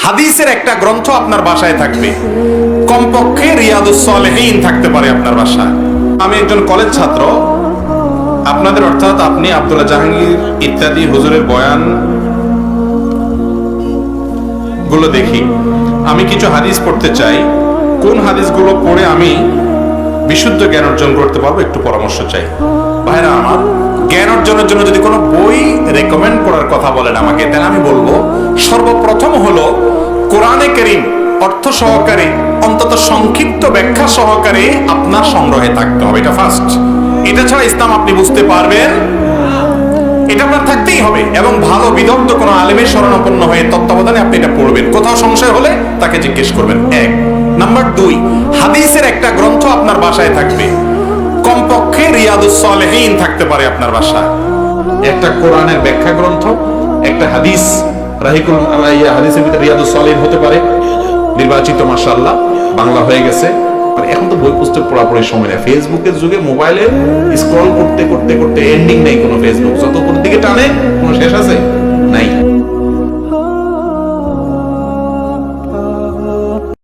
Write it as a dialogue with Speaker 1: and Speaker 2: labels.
Speaker 1: হাদিসের একটা গ্রন্থ আপনার বাসায় থাকবে, কমপক্ষে রিয়াদুস সালেহীন থাকতে পারে আপনার বাসায়। আমি একজন কলেজ ছাত্র, আপনাদের অর্থাৎ আপনি আব্দুল্লাহ জাহাঙ্গীর ইত্যাদি হুজুরের বয়ান গুলো দেখি। আমি কিছু হাদিস পড়তে চাই, কোন হাদিসগুলো পড়ে আমি বিশুদ্ধ জ্ঞান অর্জন করতে পারবো, একটু পরামর্শ চাই। ভাইরা আমার, জ্ঞান অর্জনের জন্য যদি কোনো বই রেকমেন্ড করার কথা বলেন আমাকে, তাহলে আমি বলবো সর্বপ্রথম হলো কোরআনে কারীম অর্থ সহকারে, অন্তত সংক্ষিপ্ত ব্যাখ্যা সহকারে আপনার সংগ্রহে থাকতে হবে। এটা ফার্স্ট। এটা ছাড়া ইসলাম আপনি বুঝতে পারবেন, এটা আপনার থাকতেই হবে। এবং ভালো বিদগ্ধ কোনো আলেমের শরণাপন্ন হয়ে তত্ত্বাবধানে আপনি এটা পড়বেন। কোথাও সংশয় হলে তাকে জিজ্ঞেস করবেন। এক নাম্বার 2, হাদিসের একটা গ্রন্থ আপনার বাসায় থাকবে, কমপক্ষে রিয়াদুস সালেহীন থাকতে পারে আপনার বাসায়। একটা কোরআনের ব্যাখ্যা গ্রন্থ, একটা হাদিস, হাদিসের ভিতরে রিয়াদুস সালেহীন হতে পারে, নির্বাচিত, মাশাআল্লাহ বাংলা হয়ে গেছে। এখন তো বই পুস্তক পড়াপড়ির সময় নেই, ফেসবুকের যুগে মোবাইলে স্ক্রল করতে করতে করতে এন্ডিং নেই কোনো। ফেসবুক যত কোন দিকে টানে, কোনো শেষ আছে?